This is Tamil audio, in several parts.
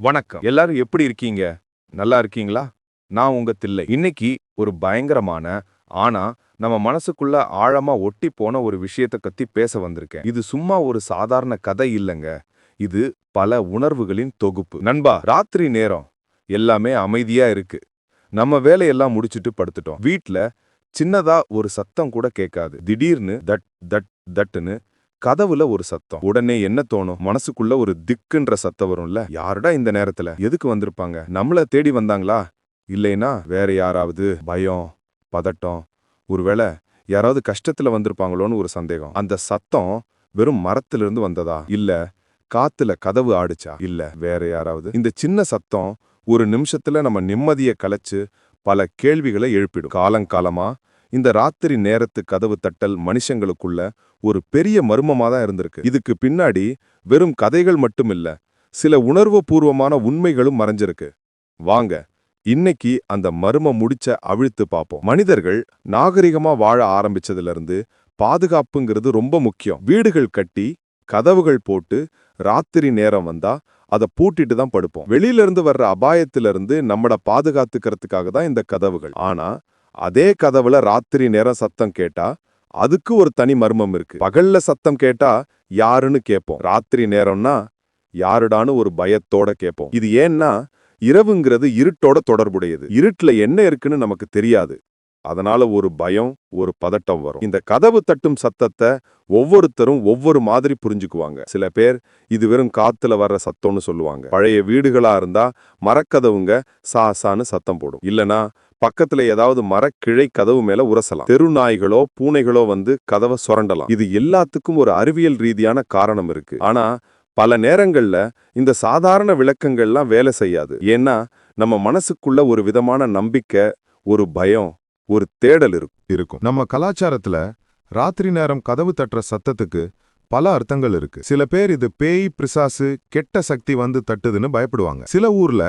வணக்கம். எல்லாரும் எப்படி இருக்கீங்க? நல்லா இருக்கீங்களா? நான் உங்க தில்லை. இன்னைக்கு ஒரு பயங்கரமான, ஆனா நம்ம மனசுக்குள்ள ஆழமா ஒட்டி போன ஒரு விஷயத்த பத்தி பேச வந்திருக்கேன். இது சும்மா ஒரு சாதாரண கதை இல்லங்க. இது பல உணர்வுகளின் தொகுப்பு. நண்பா, ராத்திரி நேரம் எல்லாமே அமைதியா இருக்கு. நம்ம வேலையெல்லாம் முடிச்சிட்டு படுத்துட்டோம். வீட்ல சின்னதா ஒரு சத்தம் கூட கேட்காது. திடீர்னு தட் தட் தட்டுன்னு கதவுல ஒரு சத்தம். உடனே என்ன தோணும்? மனசுக்குள்ள ஒரு திக்குன்ற சத்தம் வரும்ல. யாருடா இந்த நேரத்துல? எதுக்கு வந்திருப்பாங்க? நம்மள தேடி வந்தாங்களா? இல்லைனா வேற யாராவது? பயம், பதட்டம், ஒருவேளை யாராவது கஷ்டத்துல வந்திருப்பாங்களோன்னு ஒரு சந்தேகம். அந்த சத்தம் வெறும் மரத்திலிருந்து வந்ததா? இல்ல காத்துல கதவு ஆடுச்சா? இல்ல வேற யாராவது? இந்த சின்ன சத்தம் ஒரு நிமிஷத்துல நம்ம நிம்மதிய கலைச்சு பல கேள்விகளை எழுப்பிடும். காலங்காலமா இந்த ராத்திரி நேரத்து கதவு தட்டல் மனுஷங்களுக்குள்ள ஒரு பெரிய மர்மமா தான் இருந்திருக்கு. இதுக்கு பின்னாடி வெறும் கதைகள் மட்டும் இல்ல, சில உணர்வுபூர்வமான உண்மைகளும் மறைஞ்சிருக்கு. வாங்க இன்னைக்கு அந்த மர்ம முடிச்ச அவிழ்த்து பார்ப்போம். மனிதர்கள் நாகரிகமா வாழ ஆரம்பிச்சதுல இருந்து பாதுகாப்புங்கிறது ரொம்ப முக்கியம். வீடுகள் கட்டி கதவுகள் போட்டு ராத்திரி நேரம் வந்தா அதை பூட்டிட்டு தான் படுப்போம். வெளியில இருந்து வர்ற அபாயத்திலிருந்து நம்மள பாதுகாத்துக்கிறதுக்காக தான் இந்த கதவுகள். ஆனா அதே கதவுல ராத்திரி நேரம் சத்தம் கேட்டா அதுக்கு ஒரு தனி மர்மம் இருக்கு. பகல்ல சத்தம் கேட்டா யாருன்னு கேட்போம். ராத்திரி நேரம்னா யாருடான்னு ஒரு பயத்தோட கேட்போம். இது ஏன்னா இரவுங்கிறது இருட்டோட தொடர்புடையது. இருட்டுல என்ன இருக்குன்னு நமக்கு தெரியாது. அதனால ஒரு பயம், ஒரு பதட்டம் வரும். இந்த கதவு தட்டும் சத்தத்தை ஒவ்வொருத்தரும் ஒவ்வொரு மாதிரி புரிஞ்சுக்குவாங்க. சில பேர் இது வெறும் காத்துல வர்ற சத்தம்னு சொல்லுவாங்க. பழைய வீடுகளா இருந்தா மரக்கதவுங்க சாசான்னு சத்தம் போடும். இல்லனா பக்கத்துல ஏதாவது மரக்கிளை கதவு மேல உரசலாம். தெரு நாய்களோ பூனைகளோ வந்து கதவை சுரண்டலாம். இது எல்லாத்துக்கும் ஒரு அறிவியல் ரீதியான காரணம் இருக்கு. ஆனா பல நேரங்கள்ல இந்த சாதாரண விளக்கங்கள்லாம் வேலை செய்யாது. ஏன்னா நம்ம மனசுக்குள்ள ஒரு விதமான நம்பிக்கை, ஒரு பயம், ஒரு தேடல் இருக்கும். நம்ம கலாச்சாரத்துல ராத்திரி நேரம் கதவு தட்டுற சத்தத்துக்கு பல அர்த்தங்கள் இருக்கு. சில பேர் இது பேய், பிசாசு, கெட்ட சக்தி வந்து தட்டுதுன்னு பயப்படுவாங்க. சில ஊர்ல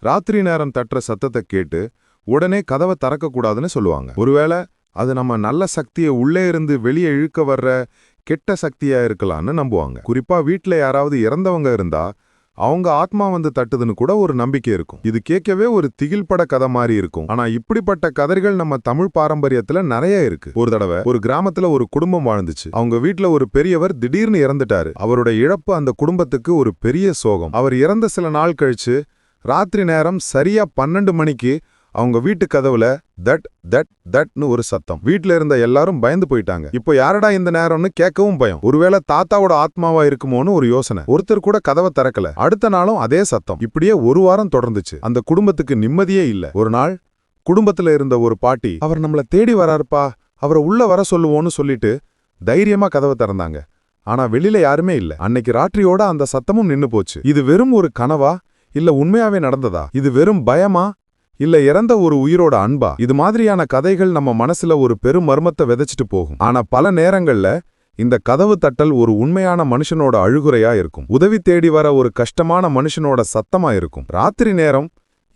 ராத்திரி நேரம் தட்டுற சத்தத்தை கேட்டு உடனே கதவை திறக்க கூடாதுன்னு சொல்லுவாங்க. ஒருவேளை அது நம்ம நல்ல சக்தியை உள்ளே இருந்து வெளியே இழுக்க வர்ற கெட்ட சக்தியா இருக்கலாம்னு நம்புவாங்க. குறிப்பா வீட்டுல யாராவது இறந்தவங்க இருந்தா அவங்க ஆத்மா வந்து தட்டுதுன்னு கூட ஒரு நம்பிக்கை இருக்கும். இது கேட்கவே ஒரு திகில் பட கதை மாதிரி இருக்கும். ஆனா இப்படிப்பட்ட கதைகள் நம்ம தமிழ் பாரம்பரியத்துல நிறைய இருக்கு. ஒரு தடவை ஒரு கிராமத்துல ஒரு குடும்பம் வாழ்ந்துச்சு. அவங்க வீட்டுல ஒரு பெரியவர் திடீர்னு இறந்துட்டாரு. அவரோட இழப்பு அந்த குடும்பத்துக்கு ஒரு பெரிய சோகம். அவர் இறந்த சில நாள் கழிச்சு ராத்திரி நேரம் சரியா 12 மணிக்கு அவங்க வீட்டு கதவுல தட் தட் தட்னு ஒரு சத்தம். வீட்டுல இருந்த எல்லாரும் பயந்து போயிட்டாங்க. இப்போ யாரடா இந்த நேரம்னு கேட்கவும் பயம். ஒருவேளை தாத்தாவோட ஆத்மாவா இருக்குமோன்னு ஒரு யோசனை. ஒருத்தர் கூட கதவை திறக்கல. அடுத்த நாளும் அதே சத்தம். இப்படியே ஒரு வாரம் தொடர்ந்துச்சு. அந்த குடும்பத்துக்கு நிம்மதியே இல்ல. ஒரு நாள் குடும்பத்துல இருந்த ஒரு பாட்டி, அவர் நம்மள தேடி வராருப்பா, அவரை உள்ள வர சொல்லுவோன்னு சொல்லிட்டு தைரியமா கதவை திறந்தாங்க. ஆனா வெளியில யாருமே இல்ல. அன்னைக்கு ராத்திரியோட அந்த சத்தமும் நின்னு போச்சு. இது வெறும் ஒரு கனவா இல்ல உண்மையாவே நடந்ததா? இது வெறும் பயமா இல்ல இறந்த ஒரு உயிரோட அன்பா? இது மாதிரியான கதைகள் நம்ம மனசுல ஒரு பெரும் மர்மத்தை விதைச்சிட்டு போகும். ஆனா பல நேரங்கள்ல இந்த கதவு தட்டல் ஒரு உண்மையான மனுஷனோட அழுகுறையா இருக்கும். உதவி தேடி வர ஒரு கஷ்டமான மனுஷனோட சத்தமா இருக்கும். ராத்திரி நேரம்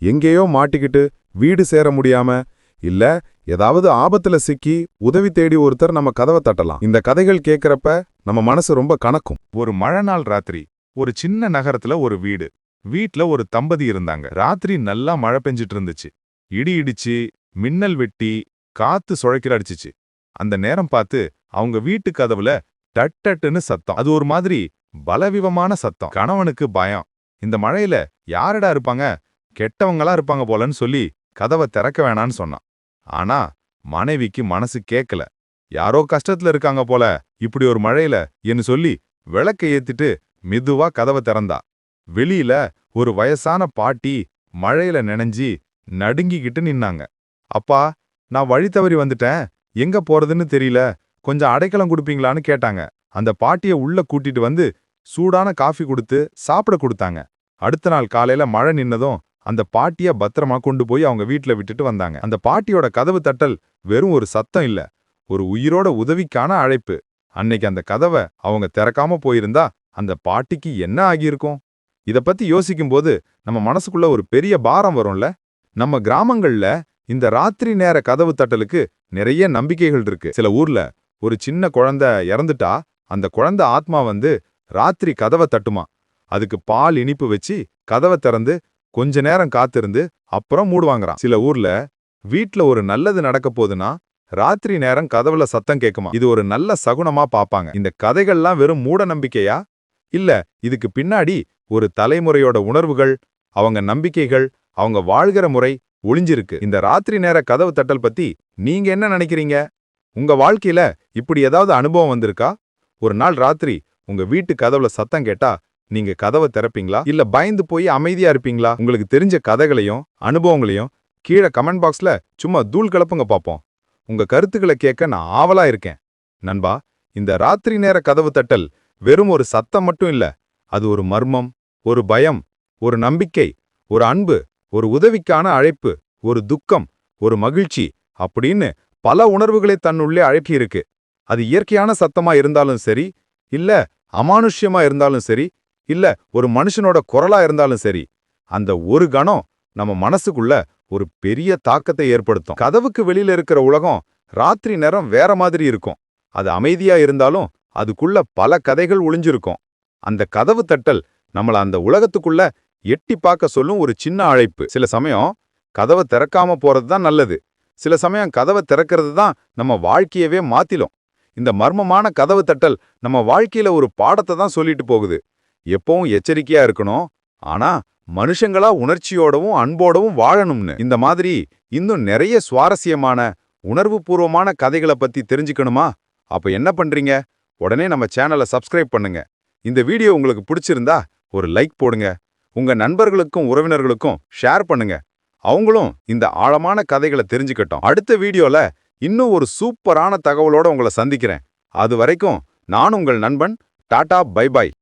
எங்கேயோ மாட்டிக்கிட்டு வீடு சேர முடியாம இல்ல ஏதாவது ஆபத்துல சிக்கி உதவி தேடி ஒருத்தர் நம்ம கதவை தட்டலாம். இந்த கதைகள் கேட்கறப்ப நம்ம மனசு ரொம்ப கணக்கும். ஒரு மழை நாள் ராத்திரி ஒரு சின்ன நகரத்துல ஒரு வீடு. வீட்ல ஒரு தம்பதி இருந்தாங்க. ராத்திரி நல்லா மழை பெஞ்சிட்டு இருந்துச்சு. இடி இடிச்சு, மின்னல் வெட்டி, காத்து சுழைக்கிற அடிச்சிச்சு. அந்த நேரம் பார்த்து அவங்க வீட்டு கதவுல டட் டட்டுன்னு சத்தம். அது ஒரு மாதிரி பலவிதமான சத்தம். கணவனுக்கு பயம். இந்த மழையில யாரடா இருப்பாங்க? கெட்டவங்களா இருப்பாங்க போலன்னு சொல்லி கதவை திறக்க வேணான்னு சொன்னான். ஆனா மனைவிக்கு மனசு கேட்கல. யாரோ கஷ்டத்துல இருக்காங்க போல இப்படி ஒரு மழையில என்று சொல்லி விளக்க ஏத்திட்டு மெதுவா கதவை திறந்தா. வெளியில ஒரு வயசான பாட்டி மழையில நனைஞ்சி நடுங்கிக்கிட்டு நின்னாங்க. அப்பா, நான் வழி தவறி வந்துட்டேன், எங்க போறதுன்னு தெரியல, கொஞ்சம் அடைக்கலம் கொடுப்பீங்களான்னு கேட்டாங்க. அந்த பாட்டிய உள்ள கூட்டிட்டு வந்து சூடான காஃபி கொடுத்து சாப்பிட கொடுத்தாங்க. அடுத்த நாள் காலையில மழை நின்னதும் அந்த பாட்டிய பத்திரமா கொண்டு போய் அவங்க வீட்டுல விட்டுட்டு வந்தாங்க. அந்த பாட்டியோட கதவு தட்டல் வெறும் ஒரு சத்தம் இல்ல, ஒரு உயிரோட உதவிக்கான அழைப்பு. அன்னைக்கு அந்த கதவை அவங்க திறக்காம போயிருந்தா அந்த பாட்டிக்கு என்ன ஆகியிருக்கும்? இத பத்தி யோசிக்கும்போது நம்ம மனசுக்குள்ள ஒரு பெரிய பாரம் வரும்ல. நம்ம கிராமங்கள்ல இந்த ராத்திரி நேர கதவு தட்டலுக்கு நிறைய நம்பிக்கைகள் இருக்கு. சில ஊர்ல ஒரு சின்ன குழந்தை இறந்துட்டா அந்த குழந்தை ஆத்மா வந்து ராத்திரி கதவை தட்டுமா. அதுக்கு பால் இனிப்பு வச்சு கதவை திறந்து கொஞ்ச நேரம் காத்திருந்து அப்புறம் மூடுவாங்கறாம். சில ஊர்ல வீட்ல ஒரு நல்லது நடக்க போதுன்னா ராத்திரி நேரம் கதவுல சத்தம் கேட்குமா. இது ஒரு நல்ல சகுனமா பாப்பாங்க. இந்த கதைகள்லாம் வெறும் மூட நம்பிக்கையா? இல்ல, இதுக்கு பின்னாடி ஒரு தலைமுறையோட உணர்வுகள், அவங்க நம்பிக்கைகள், அவங்க வாழ்கிற முறை ஒளிஞ்சிருக்கு. இந்த ராத்திரி நேர கதவு தட்டல் பத்தி நீங்க என்ன நினைக்கிறீங்க? உங்க வாழ்க்கையில இப்படி ஏதாவது அனுபவம் வந்திருக்கா? ஒரு நாள் ராத்திரி உங்க வீட்டு கதவுல சத்தம் கேட்டா நீங்க கதவை திறப்பீங்களா? இல்ல பயந்து போய் அமைதியா இருப்பீங்களா? உங்களுக்கு தெரிஞ்ச கதைகளையும் அனுபவங்களையும் கீழே கமெண்ட் பாக்ஸ்ல சும்மா தூள் கலப்புங்க பாப்போம். உங்க கருத்துக்களை கேட்க நான் ஆவலா இருக்கேன். நண்பா, இந்த ராத்திரி நேர கதவு தட்டல் வெறும் ஒரு சத்தம் மட்டும் இல்ல. அது ஒரு மர்மம், ஒரு பயம், ஒரு நம்பிக்கை, ஒரு அன்பு, ஒரு உதவிக்கான அழைப்பு, ஒரு துக்கம், ஒரு மகிழ்ச்சி அப்படின்னு பல உணர்வுகளை தன்னுள்ளே அழக்கி இருக்கு. அது இயற்கையான சத்தமா இருந்தாலும் சரி, இல்ல அமானுஷ்யமா இருந்தாலும் சரி, இல்ல ஒரு மனுஷனோட குரலா இருந்தாலும் சரி, அந்த ஒரு கணம் நம்ம மனசுக்குள்ள ஒரு பெரிய தாக்கத்தை ஏற்படுத்தும். கதவுக்கு வெளியில இருக்கிற உலகம் ராத்திரி நேரம் வேற மாதிரி இருக்கும். அது அமைதியா இருந்தாலும் அதுக்குள்ள பல கதைகள் ஒளிஞ்சிருக்கும். அந்த கதவு தட்டல் நம்மள அந்த உலகத்துக்குள்ள எட்டி பார்க்க சொல்லும் ஒரு சின்ன அழைப்பு. சில சமயம் கதவை திறக்காம போறது தான் நல்லது. சில சமயம் கதவை திறக்கிறது தான் நம்ம வாழ்க்கையவே மாத்திலும். இந்த மர்மமான கதவு தட்டல் நம்ம வாழ்க்கையில ஒரு பாடத்தை தான் சொல்லிட்டு போகுது. எப்பவும் எச்சரிக்கையா இருக்கணும், ஆனா மனுஷங்களா உணர்ச்சியோடவும் அன்போடவும் வாழணும்னு. இந்த மாதிரி இன்னும் நிறைய சுவாரஸ்யமான உணர்வுபூர்வமான கதைகளை பத்தி தெரிஞ்சுக்கணுமா? அப்ப என்ன பண்றீங்க? உடனே நம்ம சேனலை சப்ஸ்கிரைப் பண்ணுங்க. இந்த வீடியோ உங்களுக்கு பிடிச்சிருந்தா ஒரு லைக் போடுங்க. உங்க நண்பர்களுக்கும் உறவினர்களுக்கும் ஷேர் பண்ணுங்க. அவங்களும் இந்த ஆழமான கதைகளை தெரிஞ்சுக்கட்டும். அடுத்த வீடியோல இன்னும் ஒரு சூப்பரான தகவலோட உங்களை சந்திக்கிறேன். அது வரைக்கும் நான் உங்கள் நண்பன். Ta ta, bye by.